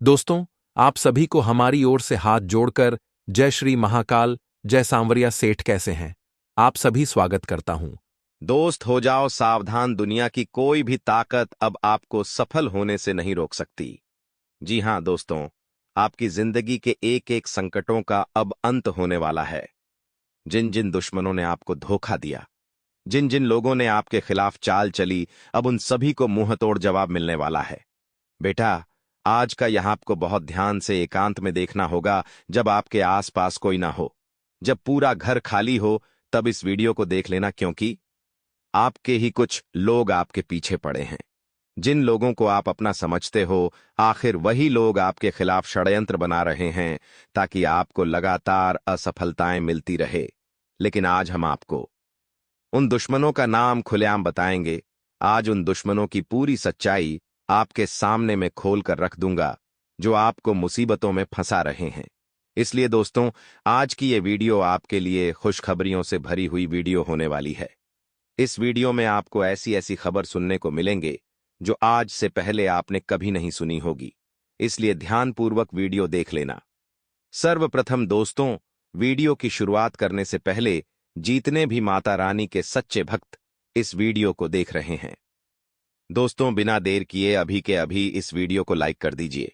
दोस्तों, आप सभी को हमारी ओर से हाथ जोड़कर जय श्री महाकाल, जय सांवरिया सेठ कैसे हैं? आप सभी स्वागत करता हूं। दोस्त हो जाओ सावधान, दुनिया की कोई भी ताकत अब आपको सफल होने से नहीं रोक सकती। जी हां दोस्तों, आपकी जिंदगी के एक एक संकटों का अब अंत होने वाला है। जिन जिन दुश्मनों ने आपको धोखा दिया, जिन जिन लोगों ने आपके खिलाफ चाल चली, अब उन सभी को मुंह तोड़ जवाब मिलने वाला है। बेटा, आज का यहां आपको बहुत ध्यान से एकांत में देखना होगा। जब आपके आसपास कोई ना हो, जब पूरा घर खाली हो, तब इस वीडियो को देख लेना, क्योंकि आपके ही कुछ लोग आपके पीछे पड़े हैं। जिन लोगों को आप अपना समझते हो, आखिर वही लोग आपके खिलाफ षड्यंत्र बना रहे हैं ताकि आपको लगातार असफलताएं मिलती रहे। लेकिन आज हम आपको उन दुश्मनों का नाम खुलेआम बताएंगे। आज उन दुश्मनों की पूरी सच्चाई आपके सामने में खोल कर रख दूंगा, जो आपको मुसीबतों में फंसा रहे हैं। इसलिए दोस्तों, आज की ये वीडियो आपके लिए खुशखबरियों से भरी हुई वीडियो होने वाली है। इस वीडियो में आपको ऐसी ऐसी खबर सुनने को मिलेंगे जो आज से पहले आपने कभी नहीं सुनी होगी। इसलिए ध्यानपूर्वक वीडियो देख लेना। सर्वप्रथम दोस्तों, वीडियो की शुरुआत करने से पहले जितने भी माता रानी के सच्चे भक्त इस वीडियो को देख रहे हैं, दोस्तों बिना देर किए अभी के अभी इस वीडियो को लाइक कर दीजिए।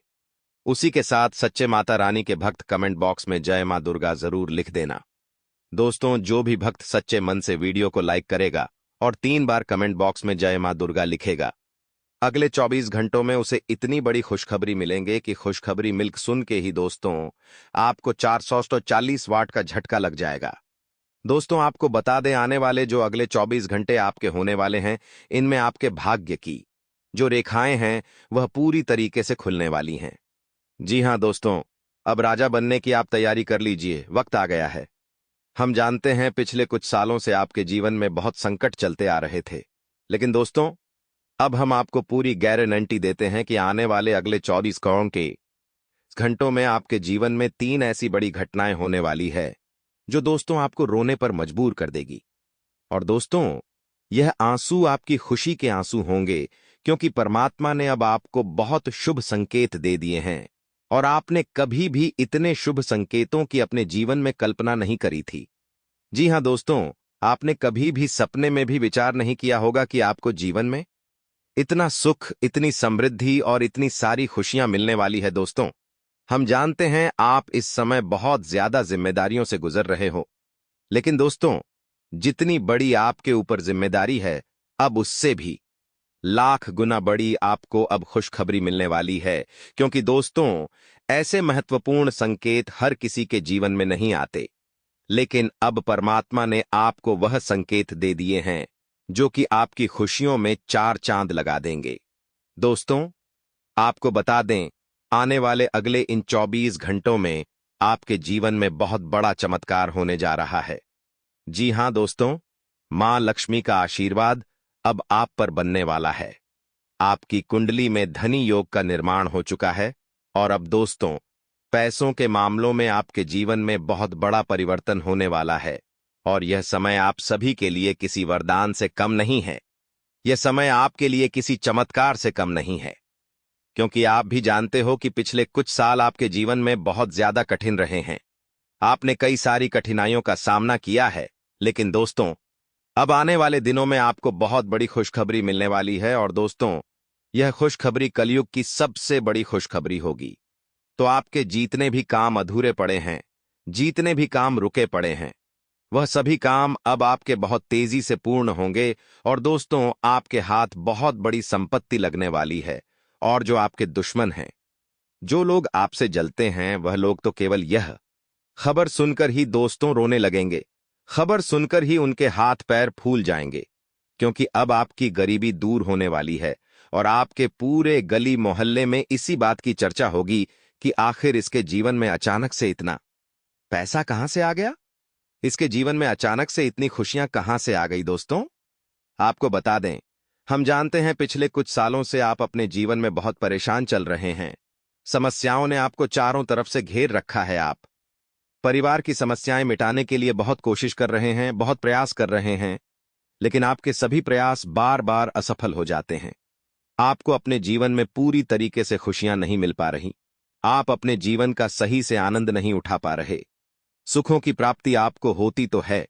उसी के साथ सच्चे माता रानी के भक्त कमेंट बॉक्स में जय मां दुर्गा जरूर लिख देना। दोस्तों, जो भी भक्त सच्चे मन से वीडियो को लाइक करेगा और 3 बार कमेंट बॉक्स में जय मां दुर्गा लिखेगा, अगले 24 घंटों में उसे इतनी बड़ी खुशखबरी मिलेंगे कि खुशखबरी मिल्क सुन के ही दोस्तों आपको 440 वाट का झटका लग जाएगा। दोस्तों, आपको बता दें, आने वाले जो अगले 24 घंटे आपके होने वाले हैं, इनमें आपके भाग्य की जो रेखाएं हैं वह पूरी तरीके से खुलने वाली हैं। जी हां दोस्तों, अब राजा बनने की आप तैयारी कर लीजिए, वक्त आ गया है। हम जानते हैं पिछले कुछ सालों से आपके जीवन में बहुत संकट चलते आ रहे थे, लेकिन दोस्तों अब हम आपको पूरी गारंटी देते हैं कि आने वाले अगले 24 करोड़ के घंटों में आपके जीवन में 3 ऐसी बड़ी घटनाएं होने वाली है जो दोस्तों आपको रोने पर मजबूर कर देगी। और दोस्तों, यह आंसू आपकी खुशी के आंसू होंगे, क्योंकि परमात्मा ने अब आपको बहुत शुभ संकेत दे दिए हैं और आपने कभी भी इतने शुभ संकेतों की अपने जीवन में कल्पना नहीं करी थी। जी हां दोस्तों, आपने कभी भी सपने में भी विचार नहीं किया होगा कि आपको जीवन में इतना सुख, इतनी समृद्धि और इतनी सारी खुशियां मिलने वाली है। दोस्तों, हम जानते हैं आप इस समय बहुत ज्यादा जिम्मेदारियों से गुजर रहे हो, लेकिन दोस्तों जितनी बड़ी आपके ऊपर जिम्मेदारी है, अब उससे भी लाख गुना बड़ी आपको अब खुशखबरी मिलने वाली है। क्योंकि दोस्तों, ऐसे महत्वपूर्ण संकेत हर किसी के जीवन में नहीं आते, लेकिन अब परमात्मा ने आपको वह संकेत दे दिए हैं जो कि आपकी खुशियों में 4 चांद लगा देंगे। दोस्तों, आपको बता दें, आने वाले अगले इन 24 घंटों में आपके जीवन में बहुत बड़ा चमत्कार होने जा रहा है। जी हां दोस्तों, मां लक्ष्मी का आशीर्वाद अब आप पर बनने वाला है। आपकी कुंडली में धनी योग का निर्माण हो चुका है और अब दोस्तों पैसों के मामलों में आपके जीवन में बहुत बड़ा परिवर्तन होने वाला है। और यह समय आप सभी के लिए किसी वरदान से कम नहीं है। यह समय आपके लिए किसी चमत्कार से कम नहीं है, क्योंकि आप भी जानते हो कि पिछले कुछ साल आपके जीवन में बहुत ज्यादा कठिन रहे हैं। आपने कई सारी कठिनाइयों का सामना किया है, लेकिन दोस्तों अब आने वाले दिनों में आपको बहुत बड़ी खुशखबरी मिलने वाली है। और दोस्तों, यह खुशखबरी कलयुग की सबसे बड़ी खुशखबरी होगी। तो आपके जितने भी काम अधूरे पड़े हैं, जितने भी काम रुके पड़े हैं, वह सभी काम अब आपके बहुत तेजी से पूर्ण होंगे। और दोस्तों, आपके हाथ बहुत बड़ी संपत्ति लगने वाली है। और जो आपके दुश्मन हैं, जो लोग आपसे जलते हैं, वह लोग तो केवल यह खबर सुनकर ही दोस्तों रोने लगेंगे। खबर सुनकर ही उनके हाथ पैर फूल जाएंगे, क्योंकि अब आपकी गरीबी दूर होने वाली है और आपके पूरे गली मोहल्ले में इसी बात की चर्चा होगी कि आखिर इसके जीवन में अचानक से इतना पैसा कहां से आ गया, इसके जीवन में अचानक से इतनी खुशियां कहां से आ गई। दोस्तों, आपको बता दें, हम जानते हैं पिछले कुछ सालों से आप अपने जीवन में बहुत परेशान चल रहे हैं। समस्याओं ने आपको चारों तरफ से घेर रखा है। आप परिवार की समस्याएं मिटाने के लिए बहुत कोशिश कर रहे हैं, बहुत प्रयास कर रहे हैं, लेकिन आपके सभी प्रयास बार बार असफल हो जाते हैं। आपको अपने जीवन में पूरी तरीके से खुशियां नहीं मिल पा रही। आप अपने जीवन का सही से आनंद नहीं उठा पा रहे। सुखों की प्राप्ति आपको होती तो है,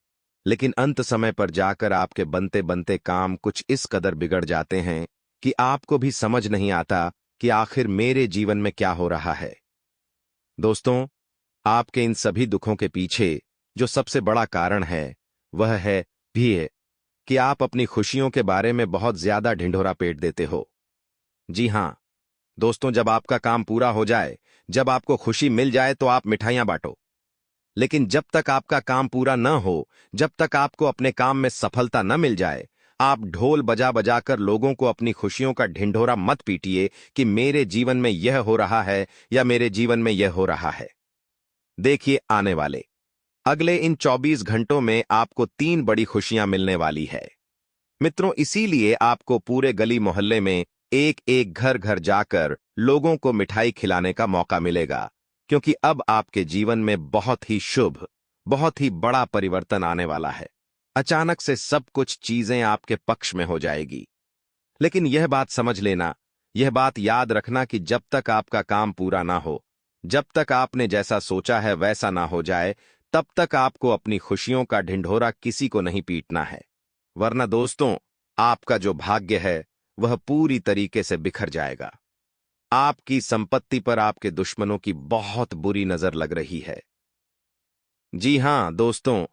लेकिन अंत समय पर जाकर आपके बनते बनते काम कुछ इस कदर बिगड़ जाते हैं कि आपको भी समझ नहीं आता कि आखिर मेरे जीवन में क्या हो रहा है। दोस्तों, आपके इन सभी दुखों के पीछे जो सबसे बड़ा कारण है, वह है भी कि आप अपनी खुशियों के बारे में बहुत ज्यादा ढिंढोरा पीट देते हो। जी हां दोस्तों, जब आपका काम पूरा हो जाए, जब आपको खुशी मिल जाए तो आप मिठाइयां बांटो। लेकिन जब तक आपका काम पूरा न हो, जब तक आपको अपने काम में सफलता न मिल जाए, आप ढोल बजा बजा कर लोगों को अपनी खुशियों का ढिंढोरा मत पीटिए कि मेरे जीवन में यह हो रहा है या मेरे जीवन में यह हो रहा है। देखिए, आने वाले अगले इन 24 घंटों में आपको 3 बड़ी खुशियां मिलने वाली है। मित्रों, इसीलिए आपको पूरे गली मोहल्ले में एक एक घर घर जाकर लोगों को मिठाई खिलाने का मौका मिलेगा, क्योंकि अब आपके जीवन में बहुत ही शुभ, बहुत ही बड़ा परिवर्तन आने वाला है। अचानक से सब कुछ चीजें आपके पक्ष में हो जाएगी। लेकिन यह बात समझ लेना, यह बात याद रखना कि जब तक आपका काम पूरा ना हो, जब तक आपने जैसा सोचा है वैसा ना हो जाए, तब तक आपको अपनी खुशियों का ढिंढोरा किसी को नहीं पीटना है। वरना दोस्तों, आपका जो भाग्य है वह पूरी तरीके से बिखर जाएगा। आपकी संपत्ति पर आपके दुश्मनों की बहुत बुरी नजर लग रही है। जी हां दोस्तों,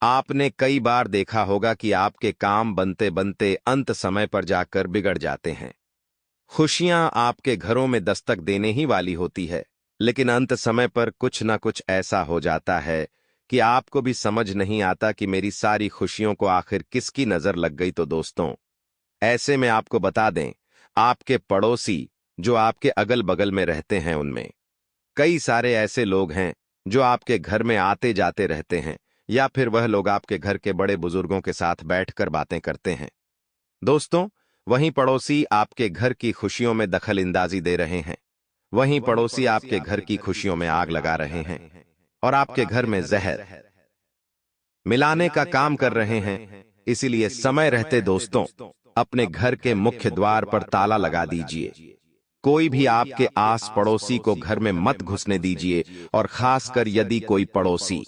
आपने कई बार देखा होगा कि आपके काम बनते बनते अंत समय पर जाकर बिगड़ जाते हैं। खुशियां आपके घरों में दस्तक देने ही वाली होती है, लेकिन अंत समय पर कुछ ना कुछ ऐसा हो जाता है कि आपको भी समझ नहीं आता कि मेरी सारी खुशियों को आखिर किसकी नजर लग गई। तो दोस्तों, ऐसे में आपको बता दें, आपके पड़ोसी जो आपके अगल बगल में रहते हैं, उनमें कई सारे ऐसे लोग हैं जो आपके घर में आते जाते रहते हैं, या फिर वह लोग आपके घर के बड़े बुजुर्गों के साथ बैठकर बातें करते हैं। दोस्तों, वहीं पड़ोसी आपके घर की खुशियों में दखल अंदाजी दे रहे हैं। वहीं पड़ोसी आपके घर की खुशियों में आग लगा रहे हैं और आपके घर में जहर मिलाने का काम कर रहे हैं। इसीलिए समय रहते दोस्तों, अपने घर के मुख्य द्वार पर ताला लगा दीजिए। कोई भी आपके आस पड़ोसी को घर में मत घुसने दीजिए, और खासकर यदि कोई पड़ोसी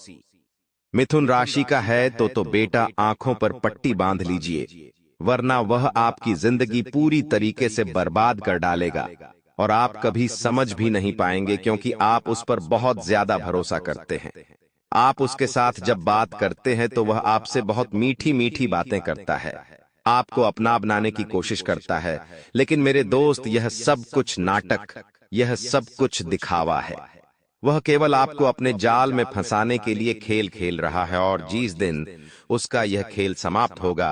मिथुन राशि का है तो बेटा आंखों पर पट्टी बांध लीजिए, वरना वह आपकी जिंदगी पूरी तरीके से बर्बाद कर डालेगा और आप कभी समझ भी नहीं पाएंगे, क्योंकि आप उस पर बहुत ज्यादा भरोसा करते हैं। आप उसके साथ जब बात करते हैं तो वह आपसे बहुत मीठी मीठी बातें करता है, आपको अपना बनाने की कोशिश करता है। लेकिन मेरे दोस्त, यह सब कुछ नाटक, यह सब कुछ दिखावा है। वह केवल आपको अपने जाल में फंसाने के लिए खेल खेल रहा है, और जिस दिन उसका यह खेल समाप्त होगा,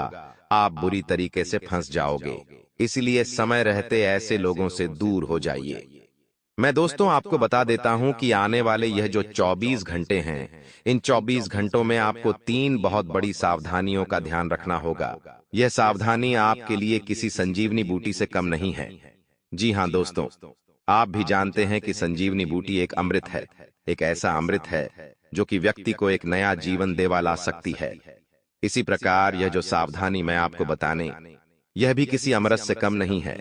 आप बुरी तरीके से फंस जाओगे। इसलिए समय रहते ऐसे लोगों से दूर हो जाइए। मैं दोस्तों आपको बता देता हूं कि आने वाले यह जो 24 घंटे हैं, इन 24 घंटों में आपको 3 बहुत बड़ी सावधानियों का ध्यान रखना होगा। यह सावधानी आपके लिए किसी संजीवनी बूटी से कम नहीं है। जी हां दोस्तों, आप भी जानते हैं कि संजीवनी बूटी एक अमृत है, एक ऐसा अमृत है जो कि व्यक्ति को एक नया जीवन देवा ला सकती है। इसी प्रकार यह जो सावधानी मैं आपको बताने, यह भी किसी अमृत से कम नहीं है।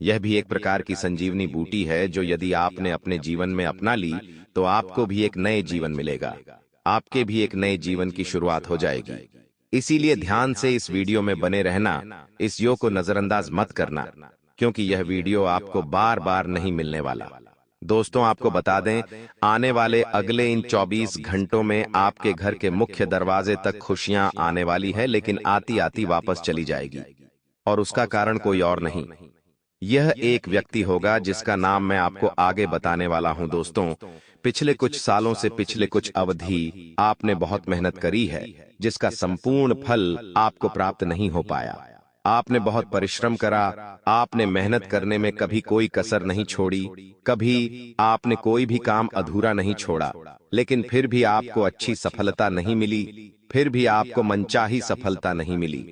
यह भी एक प्रकार की संजीवनी बूटी है जो यदि आपने अपने जीवन में अपना ली तो आपको भी एक नए जीवन मिलेगा, आपके भी एक नए जीवन की शुरुआत हो जाएगी। इसीलिए ध्यान से इस वीडियो में बने रहना, इस योग को नजरअंदाज मत करना, क्योंकि यह वीडियो आपको बार बार नहीं मिलने वाला। दोस्तों, आपको बता दें, आने वाले अगले इन 24 घंटों में आपके घर के मुख्य दरवाजे तक खुशियां आने वाली है, लेकिन आती आती वापस चली जाएगी। और उसका कारण कोई और नहीं, यह एक व्यक्ति होगा जिसका नाम मैं आपको आगे बताने वाला हूं। दोस्तों, पिछले कुछ सालों से, पिछले कुछ अवधि आपने बहुत मेहनत करी है, जिसका संपूर्ण फल आपको प्राप्त नहीं हो पाया। आपने बहुत परिश्रम करा, आपने मेहनत करने में कभी कोई कसर नहीं छोड़ी, कभी आपने कोई भी काम अधूरा नहीं छोड़ा, लेकिन फिर भी आपको अच्छी सफलता नहीं मिली, फिर भी आपको मनचाही सफलता नहीं मिली।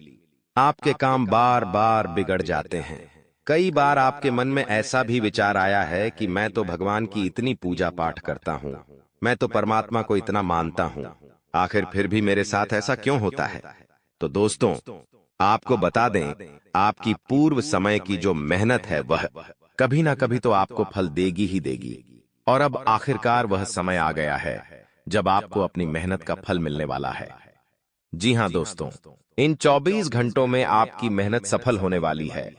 आपके काम बार बार बिगड़ जाते हैं। कई बार आपके मन में ऐसा भी विचार आया है कि मैं तो भगवान की इतनी पूजा पाठ करता हूँ, मैं तो परमात्मा को इतना मानता हूँ, आखिर फिर भी मेरे साथ ऐसा क्यों होता है। तो दोस्तों, आपको बता दें, आपकी पूर्व समय की जो मेहनत है वह कभी ना कभी तो आपको फल देगी ही देगी। और अब आखिरकार वह समय आ गया है जब आपको अपनी मेहनत का फल मिलने वाला है। जी हां दोस्तों, इन 24 घंटों में आपकी मेहनत सफल होने वाली है।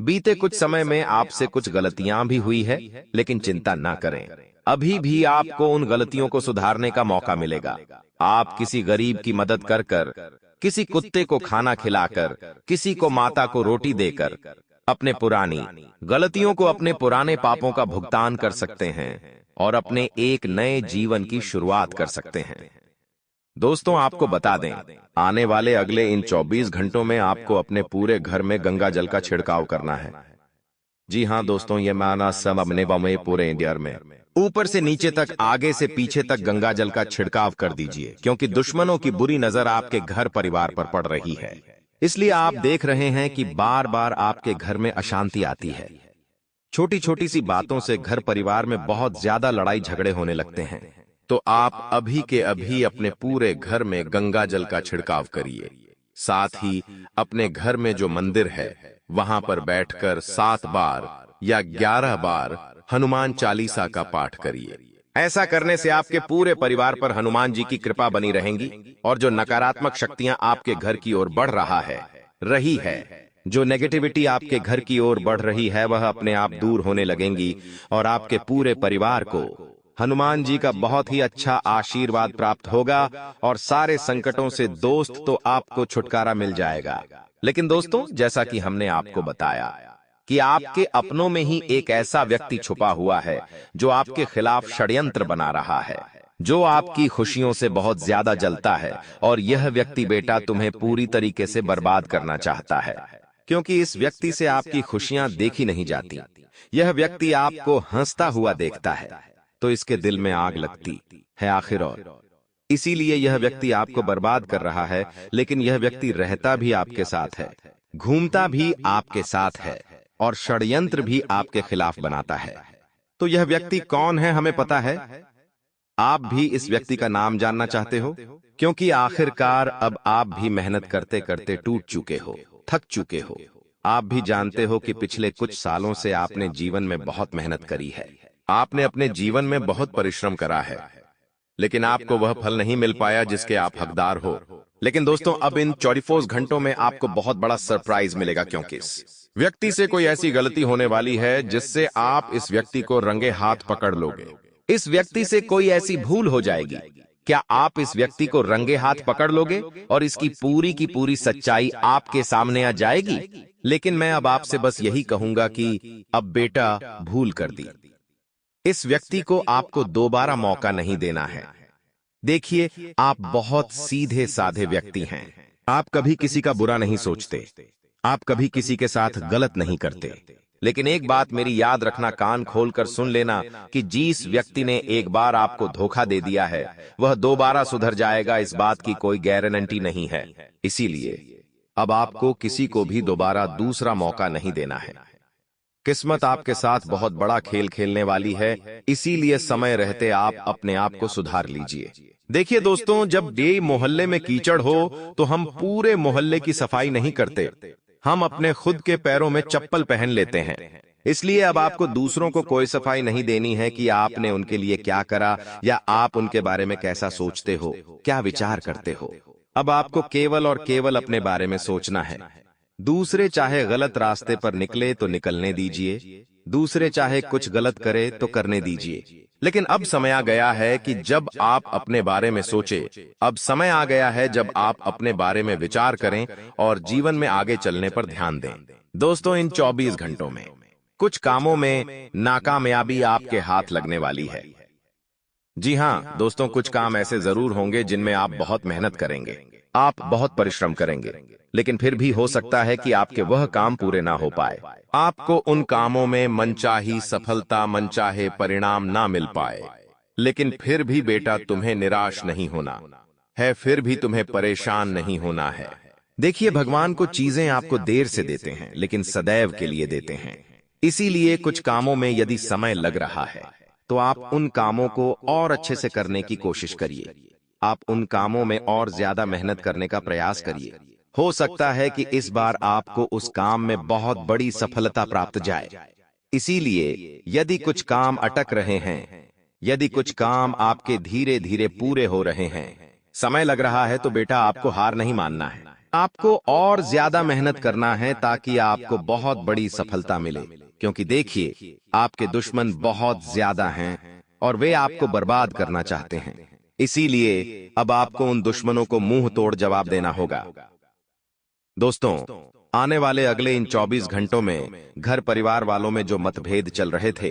बीते कुछ समय में आपसे कुछ गलतियां भी हुई है, लेकिन चिंता ना करें, अभी भी आपको उन गलतियों को सुधारने का मौका मिलेगा। आप किसी गरीब की मदद कर कर, किसी कुत्ते को खाना खिलाकर, किसी को माता को रोटी देकर अपने पुरानी गलतियों को, अपने पुराने पापों का भुगतान कर सकते हैं और अपने एक नए जीवन की शुरुआत कर सकते हैं। दोस्तों, आपको बता दें, आने वाले अगले इन 24 घंटों में आपको अपने पूरे घर में गंगा जल का छिड़काव करना है। जी हां दोस्तों, ये माना सब अपने में पूरे इंडिया में ऊपर से नीचे तक, आगे से पीछे तक गंगा जल का छिड़काव कर दीजिए, क्योंकि दुश्मनों की बुरी नजर आपके घर परिवार पर पड़ रही है। इसलिए आप देख रहे हैं कि बार बार आपके घर में अशांति आती है। छोटी छोटी सी बातों से घर परिवार में बहुत ज्यादा लड़ाई झगड़े होने लगते हैं। तो आप अभी के अभी अपने पूरे घर में गंगा जल का छिड़काव करिए। साथ ही अपने घर में जो मंदिर है वहां पर बैठकर 7 बार या 11 बार हनुमान चालीसा का पाठ करिए। ऐसा करने से आपके पूरे परिवार पर हनुमान जी की कृपा बनी रहेंगी और जो नकारात्मक शक्तियां आपके घर की ओर बढ़ रही है, जो नेगेटिविटी आपके घर की ओर बढ़ रही है, वह अपने आप दूर होने लगेंगी और आपके पूरे परिवार को हनुमान जी का बहुत ही अच्छा आशीर्वाद प्राप्त होगा और सारे संकटों से दोस्त तो आपको छुटकारा मिल जाएगा। लेकिन दोस्तों, जैसा कि हमने आपको बताया कि आपके अपनों में ही एक ऐसा व्यक्ति छुपा हुआ है जो आपके खिलाफ षड्यंत्र बना रहा है, जो आपकी खुशियों से बहुत ज्यादा जलता है, और यह व्यक्ति बेटा तुम्हें पूरी तरीके से बर्बाद करना चाहता है, क्योंकि इस व्यक्ति से आपकी खुशियां देखी नहीं जाती। यह व्यक्ति आपको हंसता हुआ देखता है तो इसके दिल में आग लगती है आखिर, और इसीलिए यह व्यक्ति आपको बर्बाद कर रहा है। लेकिन यह व्यक्ति रहता भी आपके साथ है, घूमता भी आपके साथ है और षड्यंत्र भी आपके खिलाफ बनाता है। तो यह व्यक्ति कौन है, हमें पता है। आप भी इस व्यक्ति का नाम जानना चाहते हो, क्योंकि आखिरकार अब आप भी मेहनत करते करते टूट चुके हो, थक चुके हो। आप भी जानते हो कि पिछले कुछ सालों से आपने जीवन में बहुत मेहनत करी है, आपने अपने जीवन में बहुत परिश्रम करा है, लेकिन आपको वह फल नहीं मिल पाया जिसके आप हकदार हो। लेकिन दोस्तों, अब इन 24 घंटों में आपको बहुत बड़ा सरप्राइज मिलेगा, क्योंकि इस व्यक्ति से कोई ऐसी गलती होने वाली है जिससे आप इस व्यक्ति को रंगे हाथ पकड़ लोगे। इस व्यक्ति से कोई ऐसी भूल हो जाएगी, क्या आप इस व्यक्ति को रंगे हाथ पकड़ लोगे और इसकी पूरी की पूरी सच्चाई आपके सामने आ जाएगी। लेकिन मैं अब आपसे बस यही कहूंगा कि अब बेटा भूल कर दी, इस व्यक्ति को आपको दोबारा मौका नहीं देना है। देखिए, आप बहुत सीधे साधे व्यक्ति हैं, आप कभी किसी का बुरा नहीं सोचते, आप कभी किसी के साथ गलत नहीं करते। लेकिन एक बात मेरी याद रखना, कान खोलकर सुन लेना, कि जिस व्यक्ति ने एक बार आपको धोखा दे दिया है वह दोबारा सुधर जाएगा, इस बात की कोई गारंटी नहीं है। इसीलिए अब आपको किसी को भी दोबारा दूसरा मौका नहीं देना है। किस्मत आपके साथ बहुत बड़ा खेल खेलने वाली है, इसीलिए समय रहते आप अपने आप को सुधार लीजिए। देखिए दोस्तों, जब डे मोहल्ले में कीचड़ हो तो हम पूरे मोहल्ले की सफाई नहीं करते, हम अपने खुद के पैरों में चप्पल पहन लेते हैं। इसलिए अब आपको दूसरों को कोई सफाई नहीं देनी है कि आपने उनके लिए क्या करा या आप उनके बारे में कैसा सोचते हो, क्या विचार करते हो। अब आपको केवल और केवल अपने बारे में सोचना है। दूसरे चाहे गलत रास्ते पर निकले तो निकलने दीजिए, दूसरे चाहे कुछ गलत करे तो करने दीजिए। लेकिन अब समय आ गया है कि जब आप अपने बारे में सोचे, अब समय आ गया है जब आप अपने बारे में विचार करें और जीवन में आगे चलने पर ध्यान दें। दोस्तों, इन 24 घंटों में कुछ कामों में नाकामयाबी आपके हाथ लगने वाली है। जी हाँ दोस्तों, कुछ काम ऐसे जरूर होंगे जिनमें आप बहुत मेहनत करेंगे, आप बहुत परिश्रम करेंगे, लेकिन फिर भी हो सकता है कि आपके वह काम पूरे ना हो पाए। आपको उन कामों में मनचाही सफलता, मनचाहे परिणाम ना मिल पाए। लेकिन फिर भी बेटा तुम्हें निराश नहीं होना है, फिर भी तुम्हें परेशान नहीं होना है। देखिए, भगवान को चीजें आपको देर से देते हैं, लेकिन सदैव के लिए देते हैं। इसीलिए कुछ कामों में यदि समय लग रहा है तो आप उन कामों को और अच्छे से करने की कोशिश करिए। आप उन कामों में और ज्यादा मेहनत करने का प्रयास करिए। हो सकता है कि इस बार आपको उस काम में बहुत बड़ी सफलता प्राप्त जाए। इसीलिए यदि कुछ काम अटक रहे हैं यदि कुछ काम आपके धीरे धीरे पूरे हो रहे हैं, समय लग रहा है, तो बेटा आपको हार नहीं मानना है। आपको और ज्यादा मेहनत करना है ताकि आपको बहुत बड़ी सफलता मिले, क्योंकि देखिए आपके दुश्मन बहुत ज्यादा हैं और वे आपको बर्बाद करना चाहते हैं। इसीलिए अब आपको उन दुश्मनों को मुंह तोड़ जवाब देना होगा। दोस्तों, आने वाले अगले इन 24 घंटों में घर परिवार वालों में जो मतभेद चल रहे थे,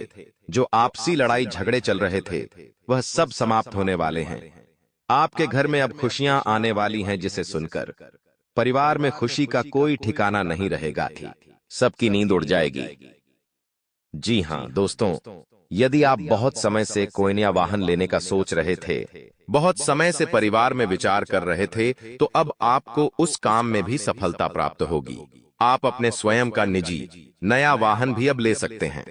जो आपसी लड़ाई झगड़े चल रहे थे, वह सब समाप्त होने वाले हैं। आपके घर में अब खुशियां आने वाली हैं, जिसे सुनकर परिवार में खुशी का कोई ठिकाना नहीं रहेगा थी। सबकी नींद उड़ जाएगी। जी हां दोस्तों, यदि आप बहुत समय से कोई नया वाहन लेने का सोच रहे थे, बहुत समय से परिवार में विचार कर रहे थे, तो अब आपको उस काम में भी सफलता प्राप्त होगी। आप अपने स्वयं का निजी नया वाहन भी अब ले सकते हैं।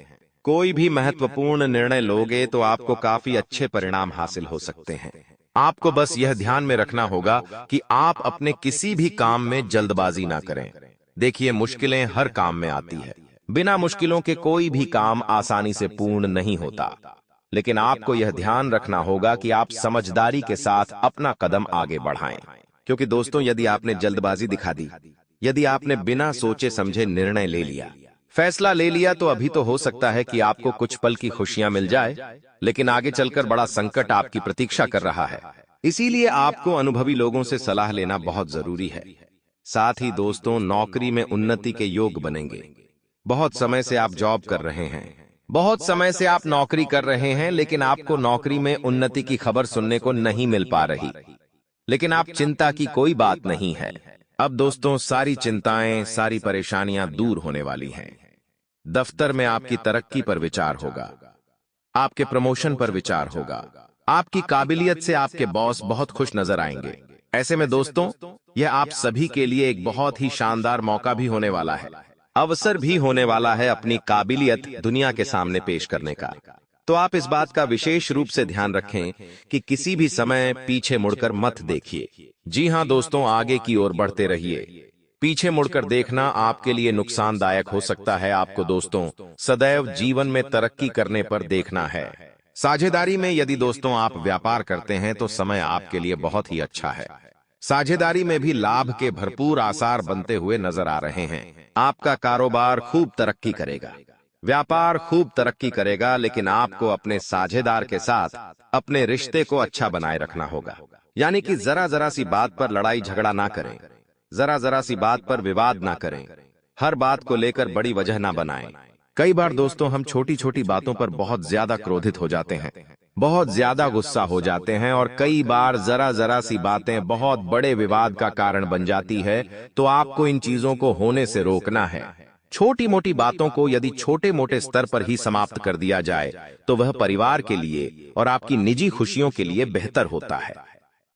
कोई भी महत्वपूर्ण निर्णय लोगे तो आपको काफी अच्छे परिणाम हासिल हो सकते हैं। आपको बस यह ध्यान में रखना होगा कि आप अपने किसी भी काम में जल्दबाजी ना करें। देखिए, मुश्किलें हर काम में आती है। बिना मुश्किलों के कोई भी काम आसानी से पूर्ण नहीं होता। लेकिन आपको यह ध्यान रखना होगा कि आप समझदारी के साथ अपना कदम आगे बढ़ाएं। क्योंकि दोस्तों, यदि आपने जल्दबाजी दिखा दी, यदि आपने बिना सोचे समझे निर्णय ले लिया, फैसला ले लिया, तो अभी तो हो सकता है कि आपको कुछ पल की खुशियां मिल जाए, लेकिन आगे चलकर बड़ा संकट आपकी प्रतीक्षा कर रहा है। इसीलिए आपको अनुभवी लोगों से सलाह लेना बहुत जरूरी है। साथ ही दोस्तों, नौकरी में उन्नति के योग बनेंगे। बहुत समय से आप जॉब कर रहे हैं, बहुत समय से आप नौकरी कर रहे हैं, लेकिन आपको नौकरी में उन्नति की खबर सुनने को नहीं मिल पा रही। लेकिन आप चिंता की कोई बात नहीं है। अब दोस्तों, सारी चिंताएं, सारी परेशानियां दूर होने वाली हैं। दफ्तर में आपकी तरक्की पर विचार होगा, आपके प्रमोशन पर विचार होगा, आपकी काबिलियत से आपके बॉस बहुत खुश नजर आएंगे। ऐसे में दोस्तों, यह आप सभी के लिए एक बहुत ही शानदार मौका भी होने वाला है, अवसर भी होने वाला है अपनी काबिलियत दुनिया के सामने पेश करने का। तो आप इस बात का विशेष रूप से ध्यान रखें कि किसी भी समय पीछे मुड़कर मत देखिए। जी हां दोस्तों, आगे की ओर बढ़ते रहिए। पीछे मुड़कर देखना आपके लिए नुकसानदायक हो सकता है। आपको दोस्तों सदैव जीवन में तरक्की करने पर देखना है। साझेदारी में यदि दोस्तों आप व्यापार करते हैं तो समय आपके लिए बहुत ही अच्छा है। साझेदारी में भी लाभ के भरपूर आसार बनते हुए नजर आ रहे हैं। आपका कारोबार खूब तरक्की करेगा, व्यापार खूब तरक्की करेगा, लेकिन आपको अपने साझेदार के साथ अपने रिश्ते को अच्छा बनाए रखना होगा। यानी कि जरा जरा सी बात पर लड़ाई झगड़ा ना करें, जरा जरा सी बात पर विवाद ना करें, हर बात को लेकर बड़ी वजह ना बनाएं। कई बार दोस्तों हम छोटी छोटी बातों पर बहुत ज्यादा क्रोधित हो जाते हैं, बहुत ज्यादा गुस्सा हो जाते हैं, और कई बार जरा जरा सी बातें बहुत बड़े विवाद का कारण बन जाती है। तो आपको इन चीजों को होने से रोकना है। छोटी मोटी बातों को यदि छोटे मोटे स्तर पर ही समाप्त कर दिया जाए तो वह परिवार के लिए और आपकी निजी खुशियों के लिए बेहतर होता है।